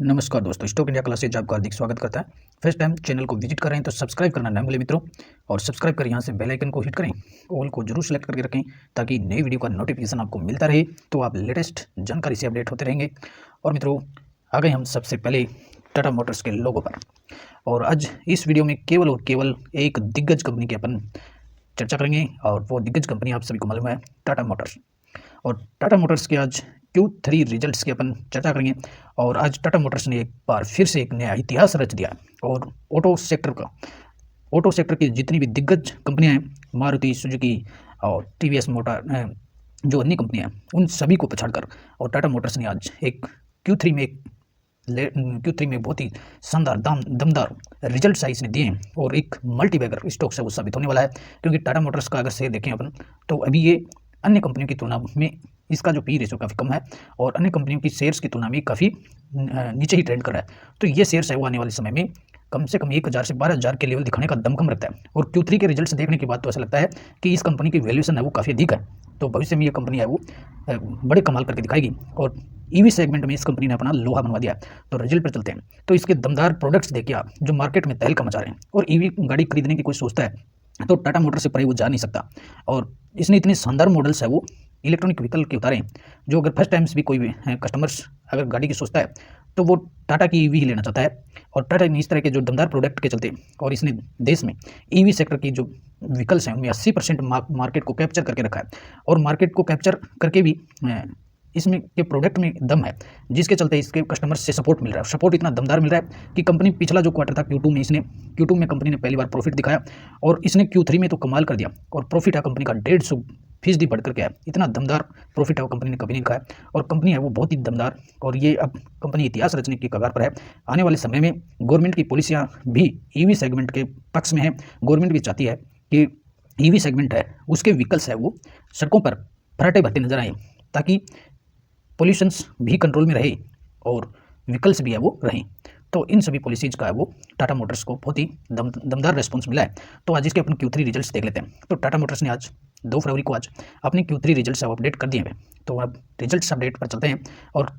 नमस्कार दोस्तों, stock India classes आपका हार्दिक स्वागत करता है। फर्स्ट टाइम चैनल को विजिट कर रहे हैं तो सब्सक्राइब करना ना भूलें मित्रों, और सब्सक्राइब कर यहाँ से बेल आइकन को हिट करें, ऑल को जरूर सेलेक्ट करके रखें ताकि नई वीडियो का नोटिफिकेशन आपको मिलता रहे, तो आप लेटेस्ट जानकारी से अपडेट होते रहेंगे। और मित्रों, आ गए हम सबसे पहले टाटा मोटर्स के लोगो पर, और आज इस वीडियो में केवल और केवल एक दिग्गज कंपनी की अपन चर्चा करेंगे, और वो दिग्गज कंपनी आप सभी को मालूम है, टाटा मोटर्स। और टाटा मोटर्स के आज Q3 रिजल्ट्स की अपन चर्चा करेंगे। और आज टाटा मोटर्स ने एक बार फिर से एक नया इतिहास रच दिया, और ऑटो सेक्टर की जितनी भी दिग्गज कंपनियां हैं, मारुति सुजुकी और TVS मोटर, जो अन्य कंपनियां हैं, उन सभी को पछाड़कर और टाटा मोटर्स ने आज एक Q3 में बहुत ही शानदार दमदार रिजल्ट इसने दिए हैं, और एक मल्टीबैगर स्टॉक से वो साबित होने वाला है। क्योंकि टाटा मोटर्स का अगर शेयर देखें अपन, तो अभी ये अन्य कंपनियों की तुलना में इसका जो पी रेशो काफ़ी कम है, और अन्य कंपनियों की शेयर्स की तुलना में काफ़ी नीचे ही ट्रेंड कर रहा है। तो ये शेयर्स है वो आने वाले समय में कम से कम 1000 से 12000 के लेवल दिखाने का दमखम रखता है। और Q3 के रिजल्ट्स देखने के बाद तो ऐसा लगता है कि इस कंपनी की वैल्यूएशन है वो काफ़ी अधिक है, तो भविष्य में ये कंपनी है वो बड़े कमाल करके दिखाएगी। और ईवी सेगमेंट में इस कंपनी ने अपना लोहा बनवा दिया। तो रिजल्ट पर चलते हैं, तो इसके दमदार प्रोडक्ट्स देखिए आप, जो मार्केट में तहलका मचा रहे हैं। और ईवी गाड़ी खरीदने की कोई सोचता है तो टाटा मोटर से परे वो जा नहीं सकता। और इसने इतने शानदार मॉडल्स है वो इलेक्ट्रॉनिक व्हीकल के उतारे हैं, जो अगर फर्स्ट टाइम्स भी कोई भी कस्टमर्स अगर गाड़ी की सोचता है तो वो टाटा की ईवी ही लेना चाहता है। और टाटा ने इस तरह के जो दमदार प्रोडक्ट के चलते, और इसने देश में ईवी सेक्टर की जो व्हीकल्स हैं उनमें 80% मार्केट को कैप्चर करके रखा है। और मार्केट को कैप्चर करके भी इसमें के प्रोडक्ट में दम है, जिसके चलते इसके कस्टमर से सपोर्ट मिल रहा है। सपोर्ट इतना दमदार मिल रहा है कि कंपनी पिछला जो क्वार्टर था Q2 में कंपनी ने पहली बार प्रॉफिट दिखाया, और इसने Q3 में तो कमाल कर दिया। और प्रॉफिट है कंपनी का 150% बढ़ करके आया। इतना दमदार प्रॉफिट है वो कंपनी ने कभी नहीं दिखाया, और कंपनी है वो बहुत ही दमदार। और ये अब कंपनी इतिहास रचने की कगार पर है। आने वाले समय में गवर्नमेंट की पॉलिसियाँ भी ईवी सेगमेंट के पक्ष में है। गवर्नमेंट भी चाहती है कि ईवी सेगमेंट है उसके व्हीकल्स है वो सड़कों पर फराटे भरते नजर आए, ताकि पोल्यूशंस भी कंट्रोल में रहे और व्हीकल्स भी है वो रहें। तो इन सभी पॉलिसीज़ का है वो टाटा मोटर्स को बहुत ही दमदार रिस्पॉन्स मिला है। तो आज इसके अपन Q3 रिजल्ट्स देख लेते हैं। तो टाटा मोटर्स ने आज 2 फरवरी को आज अपने Q3 रिजल्ट्स अपडेट कर दिए हैं। तो अब रिजल्ट्स अपडेट पर चलते हैं, और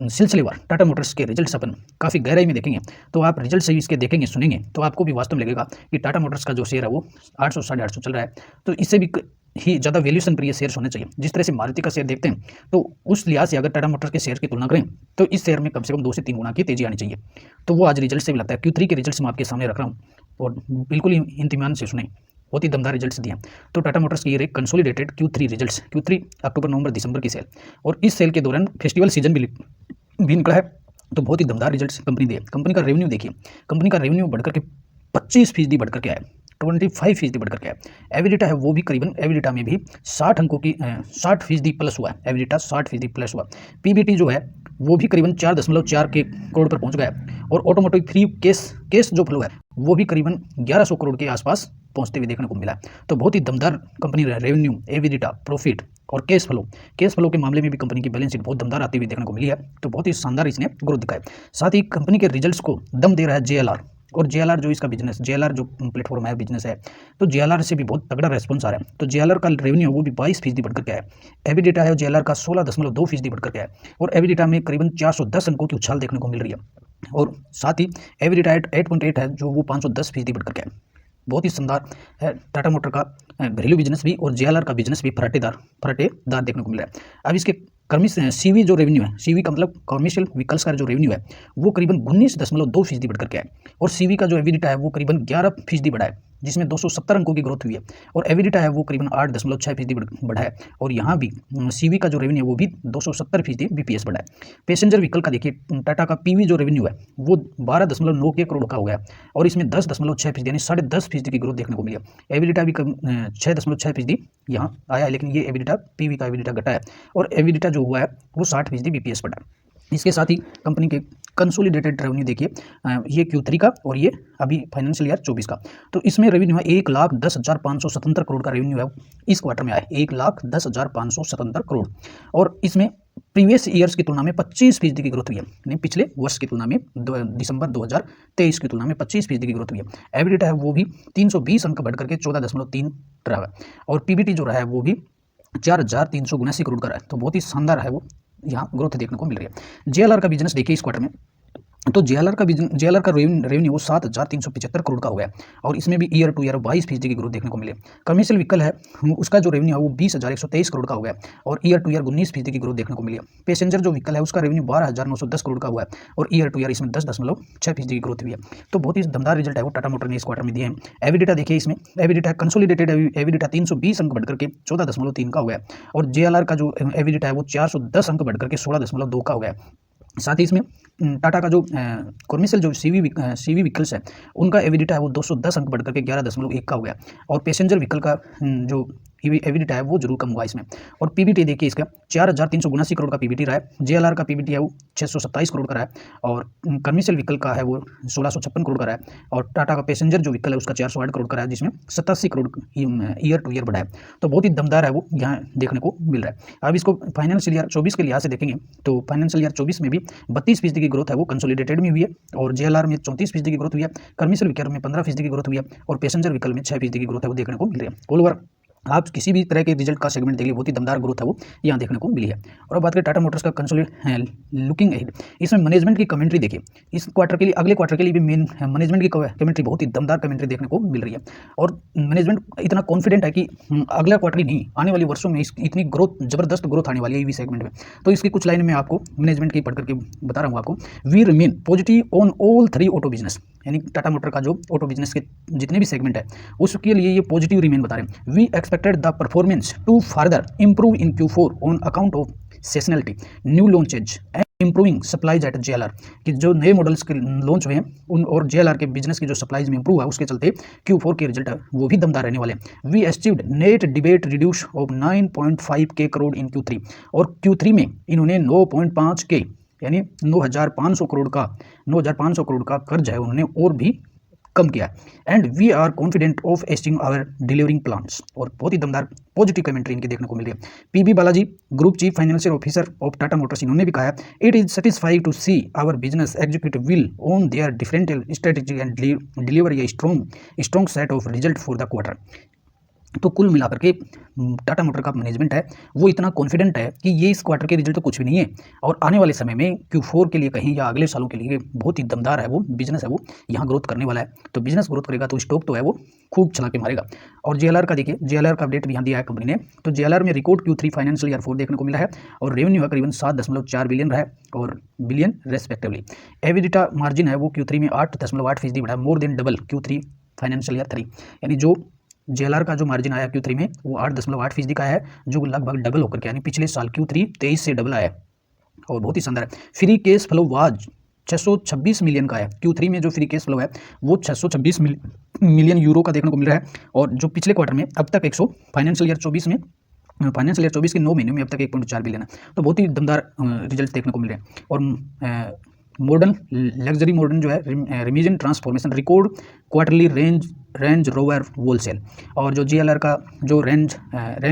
सिलसिलेवार टाटा मोटर्स के रिजल्ट्स अपन काफ़ी गहराई में देखेंगे। तो आप रिजल्ट से इसके देखेंगे सुनेंगे तो आपको भी वास्तव में लगेगा कि टाटा मोटर्स का जो शेयर है वो 800 साढ़े 800 चल रहा है। तो इससे भी ही ज़्यादा वैल्यूएशन पर ये शेयर्स होने चाहिए। जिस तरह से मारुति का शेयर देखते हैं, तो उस लिहाज से अगर टाटा मोटर्स के शेयर की तुलना करें तो इस शेयर में कम से कम 2 से 3 गुना की तेजी आनी चाहिए। तो वो आज रिजल्ट से भी लगता है। Q3 के रिजल्ट्स मैं आपके सामने रख रहा हूँ, और बिल्कुल ही इत्मीनान से सुने, बहुत ही दमदार रिजल्ट्स दिए हैं। तो टाटा मोटर्स की ये कंसोलिडेटेड Q3 रिजल्ट्स, Q3 अक्टूबर नवंबर दिसंबर की सेल, और इस सेल के दौरान फेस्टिवल सीजन भी निकला है। तो बहुत ही दमदार रिजल्ट्स कंपनी दिए। कंपनी का रेवेन्यू देखिए, कंपनी का रेवेन्यू बढ़कर के 25% बढ़कर के आया, 25% बढ़कर के आया। एविडेटा है वो भी करीबन, एविडेटा में भी 60 अंकों की 60% प्लस हुआ है। एविडेटा 60% प्लस हुआ। पीबीटी जो है वो भी करीबन 4.4 के करोड़ पर पहुंच गया। और ऑटोमोटिव फ्री केस जो फ्लो है वो भी करीबन 1100 करोड़ के आसपास पहुंचते हुए देखने को मिला। तो बहुत ही दमदार कंपनी रेवेन्यू, एविडेटा, प्रॉफिट और कैश फ्लो के मामले में भी कंपनी की बैलेंस शीट बहुत दमदार आती हुई देखने को मिली है। तो बहुत ही शानदार इसने ग्रोथ दिखाया। साथ ही कंपनी के रिजल्ट्स को दम दे रहा है JLR। और JLR जो इसका बिजनेस, JLR जो प्लेटफॉर्म है, बिजनेस है, तो JLR से भी बहुत तगड़ा रेस्पॉन्स आ रहा है। तो JLR का रेवेन्यू वो भी 22% बढ़कर के आया। एविडेटा है JLR का 16.2% बढ़कर के आया। और एविडेटा में करीबन 410 अंकों की उछाल देखने को मिल रही है। और साथ ही एविडेटा 8.8 है, जो वो 510% बढ़कर के आया। बहुत ही शानदार है टाटा मोटर का घरेलू बिजनेस भी, और JLR का बिजनेस भी फराटेदार देखने को मिल रहा है। अब इसके CV जो रेवेन्यू है, CV का मतलब कॉमर्शियल व्हीकल्स का जो रेवेन्यू है वो करीबन 19.2% बढ़कर के है। और CV का जो एविडेटा है वो करीबन 11% बढ़ा है, जिसमें 270 अंकों की ग्रोथ हुई है। और एविडेटा है वो करीबन 8.6% बढ़ा है। और यहाँ भी CV का जो रेवेन्यू है वो भी 270% BPS बढ़ा है। पैसेंजर व्हीकल का देखिए, टाटा का PV जो रेवेन्यू है वो 12.9 के करोड़ का हो गया, और इसमें 10.6% यानी 10.5% की ग्रोथ देखने को मिली है। एविडेटा भी 6.6% यहाँ आया है, लेकिन ये एविडेटा PV का एविडेटा घटा है। और एविडेटा जो हुआ है वो 60% BPS बढ़ा है। इसके साथ ही कंपनी के कंसोलिडेटेड रेवेन्यू देखिए, ये Q3 का और ये अभी फाइनेंशियल ईयर 24 का। तो इसमें रेवेन्यू है 1,10,577 करोड़ का रेवेन्यू है इस क्वार्टर में आया, 1,10,577 करोड़। और इसमें प्रीवियस ईयर्स की तुलना में 25% की ग्रोथ हुई है, यानी पिछले वर्ष की तुलना में दिसंबर 2023 की तुलना में 25% की ग्रोथ हुई है। एविडेटा है वो भी 320 अंक बढ़ करके 14.3 रहा है। और PBT जो रहा है वो भी 4,379 करोड़ का रहा है। तो बहुत ही शानदार है वो यहाँ ग्रोथ देखने को मिल रही है। JLR का बिजनेस देखिए इस क्वार्टर में, तो जेएलआर का रेवेन्यू वो 7,375 करोड़ का हो गया और इसमें भी ईयर टू ईयर 22% की ग्रोथ देखने को मिले। कमर्शियल व्हीकल है उसका जो रेवेन्यू है वो 20,123 करोड़ का हो गया और ईयर टू ईयर 19% की ग्रोथ देखने को मिली है। पैसेंजर जो व्हीकल है उसका रेवेन्यू 12,910 करोड़ का हुआ है और ईयर टू ईयर इसमें 10.6% की ग्रोथ हुई है। तो बहुत ही दमदार रिजल्ट है वो टाटा मोटर ने इस क्वार्टर में दिए हैं। एबिडिटा देखिए, इसमें एबिडिटा कंसोलिडेटेड एबिडिटा 320 अंक बढ़कर के 14.3 का हो गया और जेएलआर का जो एबिडिटा है वो 410 अंक बढ़कर के 16.2 का हो गया। साथ ही इसमें टाटा का जो कॉमर्शियल जो सीवी व्हीकल्स है उनका एविडिटा है वो 210 अंक बढ़कर के 11.1 का हो गया और पैसेंजर व्हीकल का जो एविडिटा है वो जरूर कम हुआ इसमें। और पीबीटी देखिए, इसका 4,379 करोड़ का पीबीटी रहा है। जेएलआर का पीबीटी है वो 627 करोड़ का रहा है और कमर्शियल व्हीकल का है वो 1656 करोड़ का रहा है और टाटा का पैसेंजर जो व्हीकल है उसका 408 करोड़ का रहा है, जिसमें 87 करोड़ ईयर टू ईयर बढ़ा है। तो बहुत ही दमदार है वो यहाँ देखने को मिल रहा है। अब इसको फाइनेंशियल ईयर 24 के लिहाज से देखेंगे तो फाइनेंशियल ईयर 24 में भी 32% की ग्रोथ है वो कंसोलिडेटेड में हुई है और जेएलआर में 34% की ग्रोथ हुई है, कमर्शियल व्हीकल में 15% की ग्रोथ हुई है और पैसेंजर व्हीकल में 6% की ग्रोथ है वो देखने को मिल रही है। ऑल ओवर आप किसी भी तरह के रिजल्ट का सेगमेंट देखिए, बहुत ही दमदार ग्रोथ है वो यहाँ देखने को मिली है। और अब बात करें टाटा मोटर्स का कंसोलिडेट लुकिंग अहेड, इसमें मैनेजमेंट की कमेंट्री देखिए। इस क्वार्टर के लिए, अगले क्वार्टर के लिए भी मेन मैनेजमेंट की कमेंट्री, बहुत ही दमदार कमेंट्री देखने को मिल रही है और मैनेजमेंट इतना कॉन्फिडेंट है कि अगला क्वार्टर ही नहीं, आने वाले वर्षों में इतनी ग्रोथ, जबरदस्त ग्रोथ आने वाली है ईवी सेगमेंट में। तो इसकी कुछ लाइन में आपको मैनेजमेंट की पढ़ करके बता रहा हूँ आपको। We remain positive on all 3 auto business, यानी टाटा मोटर का जो ऑटो बिजनेस के जितने भी सेगमेंट है उसके लिए ये पॉजिटिव रिमेन बता रहे हैं। We expected the performance to further improve in Q4 on account of seasonality, new launches and improving supplies at JLR, कि जो नए मॉडल्स के लॉन्च हुए हैं उन और JLR के बिजनेस की जो सप्लाईज में इंप्रूव है उसके चलते Q4 के रिजल्ट है वो भी दमदार रहने वाले हैं। वी अचीव्ड नेट डिबेट reduce of 9.5 crore in Q3 और Q3 में इन्होंने 9.5 के यानी 9,500 करोड़ का कर्ज है उन्होंने और भी कम किया है। And we are confident of achieving our delivering plans, और बहुत ही दमदार पॉजिटिव कमेंट्री इनकी देखने को मिल रही है। PB Balaji, group chief financial officer of Tata motors, इन्होंने भी कहा है it is satisfied to see our business executive will on their differential strategy and deliver a strong set of result for the quarter. तो कुल मिलाकर के टाटा मोटर का management है वो इतना कॉन्फिडेंट है कि ये इस क्वार्टर के रिजल्ट तो कुछ भी नहीं है और आने वाले समय में Q4 के लिए कहीं या अगले सालों के लिए बहुत ही दमदार है वो बिजनेस है वो यहाँ ग्रोथ करने वाला है। तो बिजनेस ग्रोथ करेगा तो स्टॉक तो है वो खूब चला के मारेगा। और जेएलआर का देखिए, जेएलआर का अपडेट भी यहाँ दिया है कंपनी ने। तो जेएलआर में रिकॉर्ड Q3 फाइनेंशियल ईयर 4 देखने को मिला है और रेवेन्यू करीबन 7.4 बिलियन रहा है और बिलियन रेस्पेक्टिवली। एबिडिटा मार्जिन है वो Q3 में 8.8% बढ़ा, more than double Q3 financial year 3, यानी जो जेएलआर का जो मार्जिन आया Q3 में वो 8.8% का है, जो लगभग डबल होकर के यानी पिछले साल Q3 23 से डबल आया और बहुत ही शानदार है। Free cash flow was 626 million का है। Q3 में जो फ्री कैश फ्लो है वो 626 मिलियन यूरो का देखने को मिल रहा है और जो पिछले क्वार्टर में अब तक फाइनेंशियल ईयर 24 के 9 महीने में अब तक 1.4 बिलियन है। तो बहुत ही दमदार रिजल्ट देखने को मिल रहे हैं। और मॉडर्न लग्जरी मॉडर्न जो है reimagine transformation record quarterly Range Rover wholesale, और जो जेएलआर का जो रेंज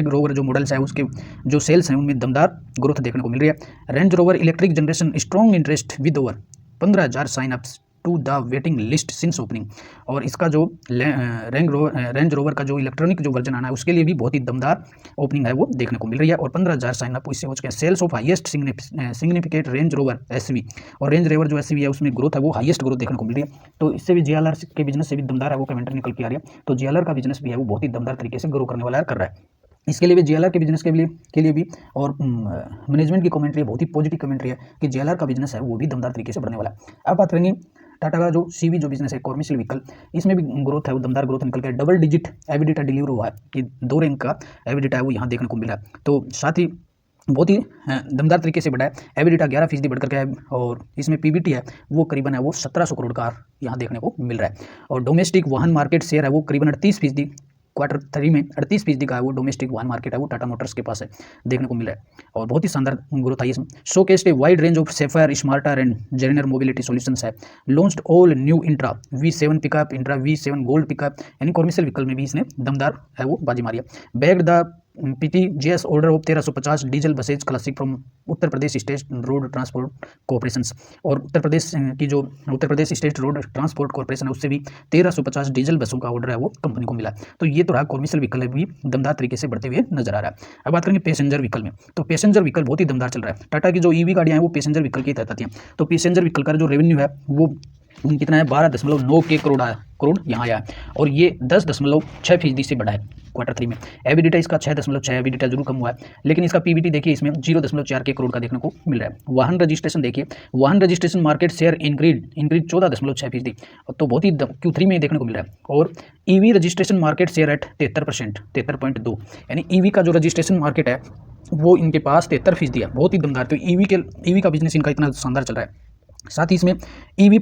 रोवर जो मॉडल्स है उसके जो सेल्स हैं उनमें दमदार ग्रोथ देखने को मिल रही है। Range Rover electric generation strong interest with over 15,000 sign ups to the waiting list since opening, और इसका जो रेंज रोवर का जो इलेक्ट्रॉनिक जो वर्जन आना है उसके लिए भी बहुत ही दमदार ओपनिंग है वो देखने को मिल रही है और 15,000 साइन अप इससे हो चुके हैं। Sales of highest significant range rover SV, और रेंज रोवर जो एसवी है उसमें ग्रोथ है वो हाईएस्ट ग्रोथ देखने को मिल रही है। तो इससे भी जेएलआर के बिजनेस से भी दमदार है वो कमेंट्री निकल के आ रही है। तो जेएलआर का बिजनेस भी है वो बहुत ही दमदार तरीके से ग्रो करने वाला कर रहा है। इसके लिए भी जेएलआर के बिजनेस के लिए भी और मैनेजमेंट की कमेंट्री बहुत ही पॉजिटिव कमेंट्री है कि जेएलआर का बिजनेस है वो भी दमदार तरीके से बढ़ने वाला है। अब बात करेंगे टाटा का जो सीवी जो बिजनेस है कॉमर्शियल व्हीकल, इसमें भी ग्रोथ है वो दमदार ग्रोथ निकल के डबल डिजिट एबिडिटा डिलीवर हुआ है कि 2 रैंक का एबिडिटा है वो यहाँ देखने को मिला है। तो साथ ही बहुत ही दमदार तरीके से बढ़ा है। एबिडिटा 11% बढ़ करके है और इसमें पीबीटी है वो करीबन है वो 1700 करोड़ का यहाँ देखने को मिल रहा है। और डोमेस्टिक वाहन मार्केट शेयर है वो करीबन 38%, Q3 में 38% का है वो डोमेस्टिक वाहन मार्केट है वो टाटा मोटर्स के पास है देखने को मिला है और बहुत ही शानदार ग्रोथ आई इसमें। Showcased a wide range of safer smarter and greener mobility solutions है। Launched all new Intra V7 pickup, Intra V7 gold pickup, यानी कॉमर्शियल व्हीकल में भी इसने दमदार है वो बाजी मारी है। Bagged the PTGS order of 1350 diesel buses classic from Uttar Pradesh state road transport corporation. और Uttar Pradesh state road transport corporation है, उससे भी 1350 डीजल बसों का ऑर्डर है वो कंपनी को मिला। तो ये तो रहा कॉमर्शियल व्हीकल भी दमदार तरीके से बढ़ते हुए नजर आ रहा है। अब बात करेंगे पैसेंजर व्हीकल में, तो पैसेंजर व्हीकल बहुत ही दमदार चल रहा है। टाटा की जो ईवी गाड़ियां हैं वो पैसेंजर व्हीकल की तहत आती हैं। तो पैसेंजर व्हीकल का जो रेवेन्यू है वो कितना है, 12.9 के करोड़ यहाँ आया है, और ये 10.6% से बढ़ा है Q3 में। एबिडिटा इसका 6.6, एबिडिटा जरूर कम हुआ है, लेकिन इसका पीबीटी देखिए इसमें 0.4 के करोड़ का देखने को मिल रहा है। वाहन रजिस्ट्रेशन देखिए, वाहन रजिस्ट्रेशन मार्केट शेयर इंक्रीज 14.6%, तो बहुत ही Q3 में देखने को मिल रहा है। और EV registration market share eight 73%, 73.2, यानी ईवी का जो रजिस्ट्रेशन मार्केट है वो इनके पास 73% है, बहुत ही दमदार। तो ईवी का बिजनेस इनका इतना शानदार चल रहा है। साथ ही इसमें ईवी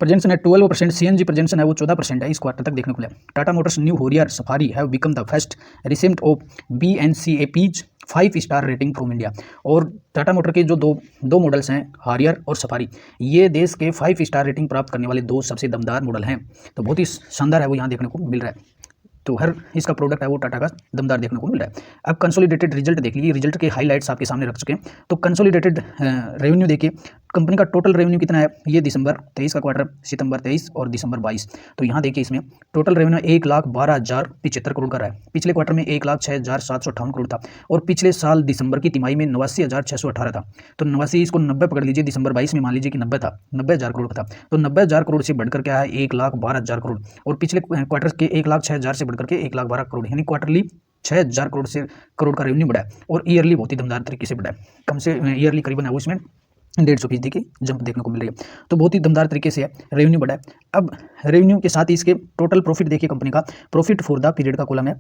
प्रेजेंसन है 12%, सीएनजी प्रेजेंसन है वो 14% है इस क्वार्टर तक देखने को मिला। Tata Motors new Harrier Safari have become the first recipient of BNCAP's 5-स्टार रेटिंग फ्रॉम इंडिया। और टाटा मोटर के जो दो मॉडल्स हैं, हारियर और सफारी, ये देश के 5-स्टार रेटिंग प्राप्त करने वाले 2 सबसे दमदार मॉडल हैं। तो बहुत ही शानदार है वो यहाँ देखने को मिल रहा है। तो हर इसका प्रोडक्ट है वो टाटा का दमदार देखने को मिल रहा है। अब कंसोलिडेटेड रिजल्ट देख लीजिए, रिजल्ट के हाइलाइट्स आपके सामने रख चुके हैं। तो कंसोलिडेटेड रेवेन्यू देखिए, कंपनी का टोटल रेवेन्यू कितना है, ये दिसंबर 23 का क्वार्टर, सितंबर 23 और दिसंबर 22। तो यहाँ देखिए इसमें टोटल रेवेन्यू 1,12,075 करोड़ का रहा है। पिछले क्वार्टर में 1,06,758 करोड़ था, और पिछले साल दिसंबर की तिमाही में 89,618 था। तो 89 इसको 90 पकड़ लीजिए, दिसंबर 22 में मान लीजिए कि 90 था, 90,000 करोड़ का था। तो 90,000 करोड़ से बढ़कर क्या है 1,12,000 करोड़, और पिछले क्वार्टर के 1,06,000 से बढ़कर के 1,12,000 करोड़, यानी क्वार्टरली 6,000 करोड़ का रेवेन्यू बढ़ा है। और ईयरली बहुत ही दमदार तरीके से बढ़ा है, कम से ईयरली करीबन है वो इसमें 150% की जंप देखने को मिल रही है। तो बहुत ही दमदार तरीके से रेवेन्यू बढ़ा है। अब रेवेन्यू के साथ ही इसके टोटल प्रॉफिट देखिए, कंपनी का प्रॉफिट फॉर द पीरियड का कॉलम है,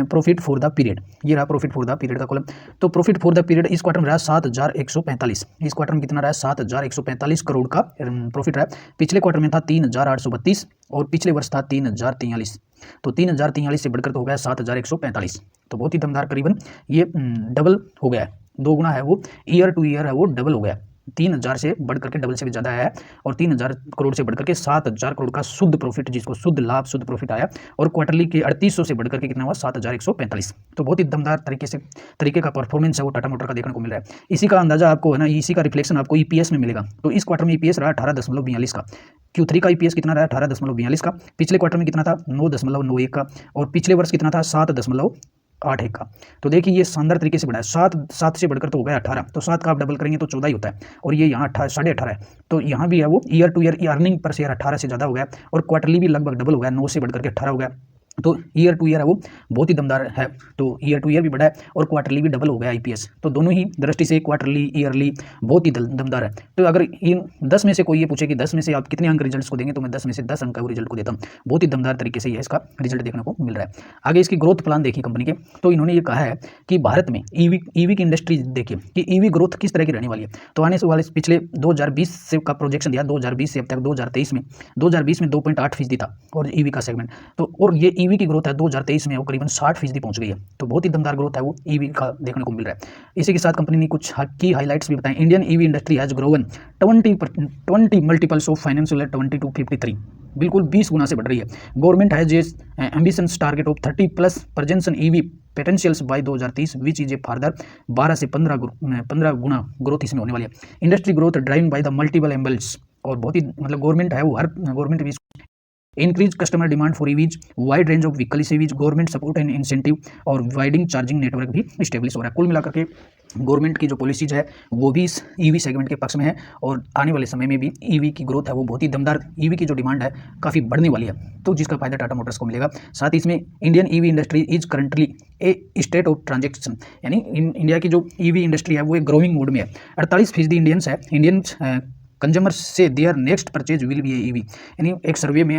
प्रॉफिट फॉर द पीरियड, ये रहा प्रॉफिट फॉर द पीरियड का कॉलम। तो प्रॉफिट फॉर द पीरियड इस क्वार्टर में रहा 7,145, इस क्वार्टर में कितना रहा 7,145 करोड़ का प्रॉफिट रहा। पिछले क्वार्टर में था 3,832, और पिछले वर्ष था 3,043। तो 3,043 से बढ़कर तो हो गया 7,145। तो बहुत ही दमदार, करीबन ये डबल हो गया है, 2 गुना है वो, ईयर टू ईयर है वो डबल हो गया। 3,000 से बढ़कर के डबल से भी ज़्यादा आया है, और 3,000 करोड़ से बढ़कर के 7,000 करोड़ का शुद्ध प्रॉफिट, जिसको शुद्ध लाभ, शुद्ध प्रॉफिट आया। और क्वार्टरली के 3,800 से बढ़कर के कितना हुआ 7,145। तो बहुत ही दमदार तरीके का परफॉर्मेंस है वो टाटा मोटर का देखने को मिल रहा है। इसी का अंदाजा आपको है ना, इसी का रिफ्लेक्शन आपको EPS में मिलेगा। तो इस क्वार्टर में EPS रहा 18.42 का, Q3 का EPS कितना रहा 18.42 का, पिछले क्वार्टर में कितना था 9.91 का, और पिछले वर्ष कितना था 7.81 का। तो देखिए ये शानदार तरीके से बढ़ा है, 7 से बढ़कर तो हो गया 18। तो 7 का आप डबल करेंगे तो 14 ही होता है, और ये यहाँ 18.5 है। तो यहाँ भी है वो year two year earning per share 18 से ज़्यादा हो गया, और क्वार्टरली भी लगभग डबल हो गया, 9 से बढ़कर के 18 हो गया। तो ईयर टू ईयर है वो बहुत ही दमदार है। तो ईयर टू ईयर भी बढ़ा है, और क्वार्टरली भी डबल हो गया EPS। तो दोनों ही दृष्टि से क्वार्टरली, ईयरली बहुत ही दमदार है। तो अगर इन 10 में से कोई ये पूछे कि 10 में से आप कितने अंक रिजल्ट्स को देंगे, तो मैं 10 में से 10 अंक का रिजल्ट को देता हूँ। बहुत ही दमदार तरीके से ये इसका रिजल्ट देखने को मिल रहा है। आगे इसकी ग्रोथ प्लान देखिए कंपनी के, तो इन्होंने ये कहा है कि भारत में ईवी की इंडस्ट्री देखिए कि ईवी ग्रोथ किस तरह की रहने वाली है। तो आने वाले पिछले 2020 से का प्रोजेक्शन दिया, 2020 से अब तक 2023 में 2.8% था और ईवी का सेगमेंट। तो और ये ईवी की ग्रोथ है 2023 में वो करीबन 60% पहुंच गई है। तो बहुत ही दमदार ग्रोथ है वो ईवी का देखने को मिल रहा है। इसी के साथ कंपनी ने कुछ की हाइलाइट्स भी बताएं। Indian EV industry has grown 20 multiples of financial 20 to 53, बिल्कुल 20 गुना से बढ़ रही है। Government has ambitions target of 30+ presence in EV potentials by 2030 which is a further 12 से 15 गुना ग्रोथ इसमें होने वाली है। Industry growth driven by the multiple enablers, और बहुत ही मतलब गवर्नमेंट है वो, हर गवर्नमेंट भी increase customer demand for EVs, wide range of vehicle EVs, government support and incentive, और वाइडिंग चार्जिंग नेटवर्क भी स्टेब्लिश हो रहा है। कुल मिलाकर के गवर्नमेंट की जो पॉलिसीज है वो भी इस ईवी सेगमेंट के पक्ष में है, और आने वाले समय में भी ईवी की ग्रोथ है वो बहुत ही दमदार, ईवी की जो डिमांड है काफ़ी बढ़ने वाली है, तो जिसका फायदा टाटा मोटर्स को मिलेगा। साथ ही इसमें Indian EV industry is currently A state of transaction, यानी इंडिया की जो ईवी इंडस्ट्री है वो एक ग्रोइंग मोड में है। 48% इंडियंस है, Indians consumers say their next purchase will be EV, यानी एक सर्वे में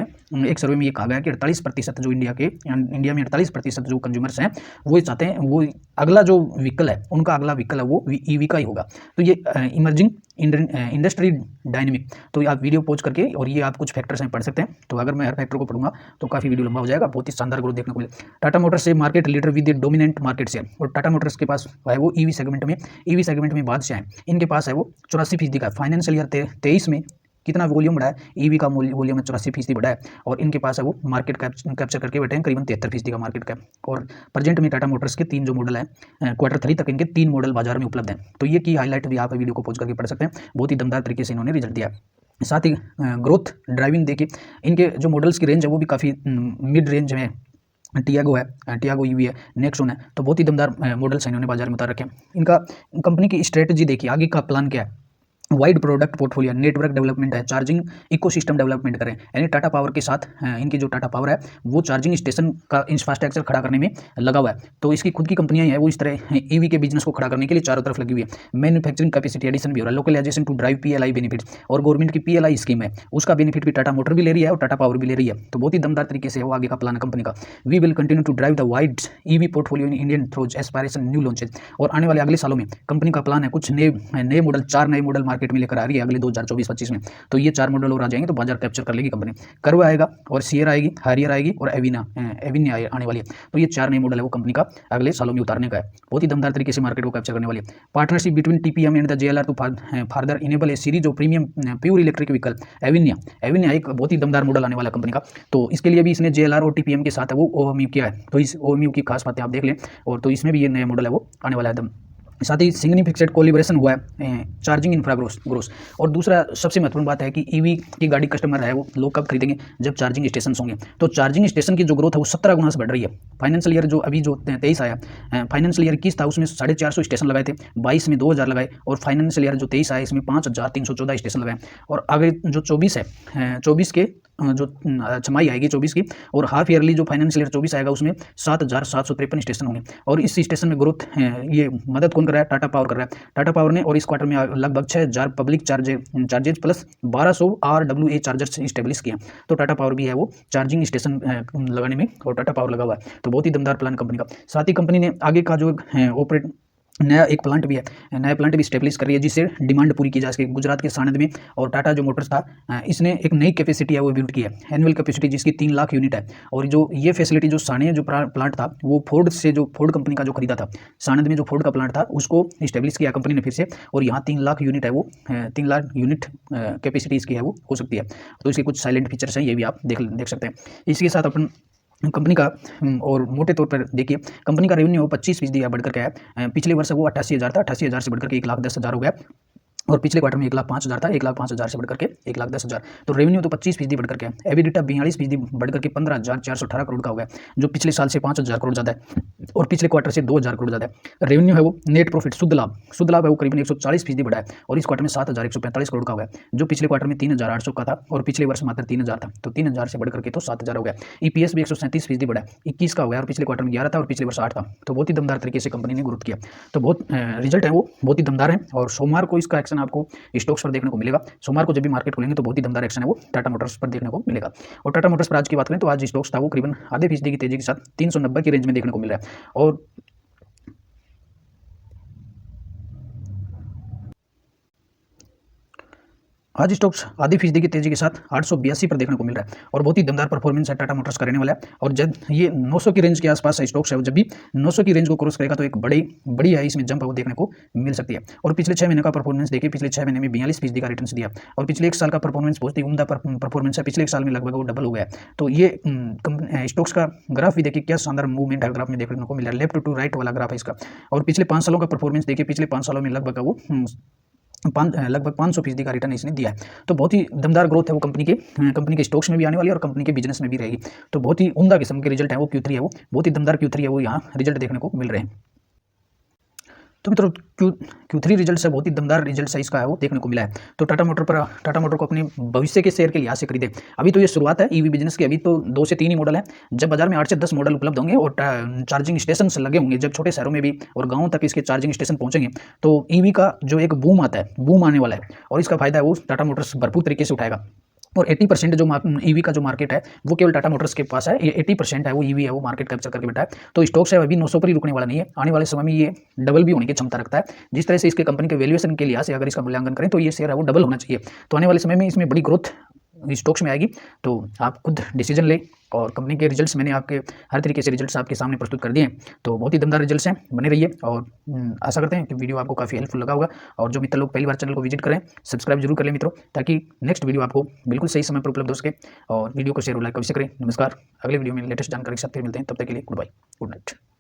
ये कहा गया कि 48% जो इंडिया में 48% जो कंज्यूमर्स हैं वो चाहते हैं वो अगला जो व्हीकल है उनका अगला व्हीकल है वो ईवी का ही होगा। तो ये इमर्जिंग इंडस्ट्री डायनेमिक, तो आप वीडियो पॉज करके और ये आप कुछ फैक्टर्स हैं पढ़ सकते हैं। तो अगर मैं हर फैक्टर को पढ़ूंगा तो काफ़ी वीडियो लंबा हो जाएगा। बहुत ही शानदार ग्रोथ देखने को मिले। टाटा मोटर्स से market leader with dominant market share, और टाटा मोटर्स के पास है वो ईवी सेगमेंट में बादशाह है। इनके पास है वो 84% का फाइनेंशियल ईयर 23 में कितना वॉल्यूम बढ़ा है, ईवी का वॉल्यूम 84% बढ़ा है और इनके पास है वो मार्केट कैप्चर करके बैठे हैं करीबन 73% का मार्केट कैप। और प्रेजेंट में टाटा मोटर्स के 3 जो मॉडल हैं, Q3 तक इनके 3 मॉडल बाजार में उपलब्ध हैं। तो ये की हाईलाइट भी आप वीडियो को पॉज करके पढ़ सकते हैं, बहुत ही दमदार तरीके से इन्होंने रिजल्ट दिया है। साथ ही ग्रोथ ड्राइविंग देखिए, इनके जो मॉडल्स की रेंज है वो भी काफ़ी मिड रेंज में है। टियागो है, टियागो ईवी है, नेक्सॉन है, तो बहुत ही दमदार मॉडल्स इन्होंने बाजार में उतार रखे हैं। इनका कंपनी की स्ट्रेटजी देखिए, आगे का प्लान क्या है, wide product portfolio, network development है, चार्जिंग इकोसिस्टम डेवलपमेंट करें, यानी टाटा पावर के साथ इनकी जो टाटा पावर है वो चार्जिंग स्टेशन का इंफ्रास्ट्रक्चर खड़ा करने में लगा हुआ है। तो इसकी खुद की कंपनियां हैं वो इस तरह ईवी के बिजनेस को खड़ा करने के लिए चारों तरफ लगी हुई है। मैन्युफैक्चरिंग कैपेसिटी एडिशन भी हो रहा है, localisation to drive PLI benefits, और गवर्नमेंट की PLI स्कीम है उसका बेनिफिट भी टाटा मोटर भी ले रही है और टाटा पावर भी ले रही है। तो बहुत ही दमदार तरीके से वो आगे का प्लान है कंपनी का। We will continue to drive the wide EV portfolio in Indian throws aspiration new launches, और आने वाले अगले सालों में कंपनी का प्लान है कुछ नए मॉडल, 4 नए मॉडल मार्केट में लेकर आ रही है अगले 2024-25 में। तो ये 4 मॉडल और आ जाएंगे तो बाजार कैप्चर कर लेगी कंपनी। कर्व आएगा और सियर आएगी, हारियर आएगी और एविना आने वाली है। तो ये 4 नए मॉडल है वो कंपनी का अगले सालों में उतारने का है, बहुत ही दमदार तरीके से मार्केट को कैप्चर करने वाली है। Partnership between TPM and the JLR to further enable a series of premium pure electric vehicle. Avinya एक बहुत ही दमदार मॉडल आने वाला कंपनी का, तो इसके लिए भी इसने JLR और TPM के साथ है वो OMU किया है। तो इस OMU की खास बातें आप देख लें, और तो इसमें भी ये नया मॉडल है वो आने वाला है। साथ ही सिग्निफिकेंट कोलिब्रेशन हुआ है चार्जिंग इंफ्रा ग्रोथ। और दूसरा सबसे महत्वपूर्ण बात है कि ईवी की गाड़ी कस्टमर है वो लोग कब खरीदेंगे, जब चार्जिंग स्टेशन होंगे। तो चार्जिंग स्टेशन की जो ग्रोथ है वो 17 गुना से बढ़ रही है। फाइनेंशियल ईयर जो अभी जो 23 आया, फाइनेंशियल ईयर 21 था उसमें 450 स्टेशन लगाए थे, 22 में 2000 लगाए, और फाइनेंशियल ईयर जो 23 आया इसमें 5314 स्टेशन लगाए। और आगे जो 24 है, 24 के जो छमाही आएगी 24 की, और हाफ ईयरली जो फाइनेंशियल ईयर 24 आएगा उसमें 7753 स्टेशन होंगे। और इस स्टेशन में ग्रोथ ये मदद कौन कर रहा है, टाटा पावर कर रहा है। टाटा पावर ने और इस क्वार्टर में लगभग 6000 public charges plus 1200 RWA chargers establish किए। तो टाटा पावर भी है वो चार्जिंग स्टेशन लगाने में, और टाटा पावर लगा हुआ है। तो बहुत ही दमदार प्लान कंपनी का। साथ ही कंपनी ने आगे का जो ऑपरेट नया एक प्लांट भी है, नया प्लांट भी स्टेब्लिश कर रही है जिससे डिमांड पूरी की जा सके। गुजरात के सानंद में, और टाटा जो मोटर्स था इसने एक नई कैपेसिटी है वो बिल्ड की है, एनुअल कैपेसिटी जिसकी 3 लाख यूनिट है। और जो ये फैसिलिटी जो साने जो प्लांट था वो फोर्ड कंपनी का जो खरीदा था, सानंद में जो फोर्ड का प्लांट था उसको स्टेब्लिश किया कंपनी ने फिर से, और यहाँ 3 लाख यूनिट है वो 3 लाख यूनिट कैपेसिटी इसकी है वो हो सकती है। तो इसके कुछ साइलेंट फीचर्स हैं, ये भी आप देख सकते हैं। इसके साथ अपन कंपनी का और मोटे तौर पर देखिए कंपनी का रेवेन्यू 25% बढ़कर के आया। पिछले वर्ष वो 88,000 था, 88,000 से बढ़कर के 1,10,000 हो गया, और पिछले क्वार्टर में 1,05,000 था, 1,05,000 से बढ़कर के 1,10,000। तो रेवेन्यू तो 25% बढ़कर के है। एबिडिटा 42% बढ़कर के 15,418 करोड़ का हो गया, जो पिछले साल से 5,000 करोड़ ज़्यादा है, और पिछले क्वार्टर से 2,000 करोड़ ज़्यादा है। रेवेन्यू है वो नेट प्रॉफिट शुद्ध लाभ है वो करीबन 140% बढ़ा है, और इस क्वार्टर में 7,145 करोड़ का हो गया, जो पिछले क्वार्टर में 3,800 का था, और पिछले वर्ष मात्र 3,000 था। तो 3,000 से बढ़कर के तो 7,000 हो गया। EPS भी 137% बढ़ा है, 21 का हो गया, और पिछले क्वार्टर में 11 था और पिछले वर्ष 8 था। तो बहुत ही दमदार तरीके से कंपनी ने ग्रोथ किया। तो बहुत रिजल्ट है वो बहुत ही दमदार है, और सोमवार को इसका एक्शन आपको स्टॉक्स पर देखने को मिलेगा। सोमवार को जब भी मार्केट खुलेंगे तो बहुत ही दमदार एक्शन है वो टाटा मोटर्स पर देखने को मिलेगा। और टाटा मोटर्स पर आज की बात करें तो आज स्टॉक्स था वो करीबन आधे फीसदी की तेजी के साथ 390 की रेंज में देखने को मिल रहा है। और आज स्टॉक्स आधी फीसदी की तेजी के साथ 882 पर देखने को मिल रहा है, और बहुत ही दमदार परफॉर्मेंस है टाटा मोटर्स का रहने वाला है। और जब ये 900 की रेंज के आसपास स्टॉक्स है, जब भी 900 की रेंज को क्रॉस करेगा तो एक बड़ी है इसमें जंप वो देखने को मिल सकती है। और पिछले 6 महीने का परफॉर्मेंस देखिए, पिछले 6 महीने में 42% का रिटर्न दिया, और पिछले 1 साल का परफॉर्मेंस बहुत ही उम्दा परफॉर्मेंस है। पिछले 1 साल में लगभग वो डबल हो गया। तो ये स्टॉक्स का ग्राफ भी देखिए, क्या शानदार मूवमेंट है ग्राफ में देखने को मिल रहा है, लेफ्ट टू राइट वाला ग्राफ है इसका। और पिछले 5 सालों का परफॉर्मेंस देखिए, पिछले 5 सालों में लगभग 500% का रिटर्न इसने दिया है। तो बहुत ही दमदार ग्रोथ है वो कंपनी के स्टॉक्स में भी आने वाली है और कंपनी के बिजनेस में भी रहेगी। तो बहुत ही उम्दा किस्म के रिजल्ट है वो Q3 है वो बहुत ही दमदार Q3 है वो यहाँ रिजल्ट देखने को मिल रहे हैं। तो मित्रों Q3 रिजल्ट से बहुत ही दमदार रिजल्ट है इसका है वो देखने को मिला है। तो टाटा मोटर को अपने भविष्य के शेयर के लिहाज से खरीदे। अभी तो ये शुरुआत है ईवी बिजनेस की, अभी तो 2 से 3 ही मॉडल है। जब बाजार में 8 से 10 मॉडल उपलब्ध होंगे और चार्जिंग स्टेशन लगे होंगे, जब छोटे शहरों में भी और गाँव तक इसके चार्जिंग स्टेशन पहुंचेंगे, तो ईवी का जो एक बूम आता है, बूम आने वाला है, और इसका फायदा है वो टाटा मोटर्स भरपूर तरीके से उठाएगा। और 80% जो ईवी का जो मार्केट है वो केवल टाटा मोटर्स के पास है। ये 80% है वो ईवी है वो मार्केट कैप्चर करके बैठा है। तो स्टॉक्स है अभी 900 पर ही रुकने वाला नहीं है, आने वाले समय में ये डबल भी होने की क्षमता रखता है। जिस तरह से इसके कंपनी के वैल्यूएशन के लिहाज से अगर इसका मूल्यांकन करें तो ये शेयर है वो डबल होना चाहिए। तो आने वाले समय में इसमें बड़ी ग्रोथ स्टॉक्स में आएगी, तो आप खुद डिसीजन लें। और कंपनी के रिजल्ट्स मैंने आपके हर तरीके से रिजल्ट्स आपके सामने प्रस्तुत कर दिए हैं, तो बहुत ही दमदार रिजल्ट्स हैं, बने रहिए। और आशा करते हैं कि वीडियो आपको काफ़ी हेल्पफुल लगा होगा। और जो मित्र लोग पहली बार चैनल को विजिट करें, सब्सक्राइब जरूर कर लें मित्रों, ताकि नेक्स्ट वीडियो आपको बिल्कुल सही समय पर उपलब्ध हो सके। और वीडियो को शेयर और लाइक अवश्य करें। नमस्कार, अगले वीडियो में लेटेस्ट जानकारी के साथ फिर मिलते हैं, तब तक के लिए गुड बाय, गुड नाइट।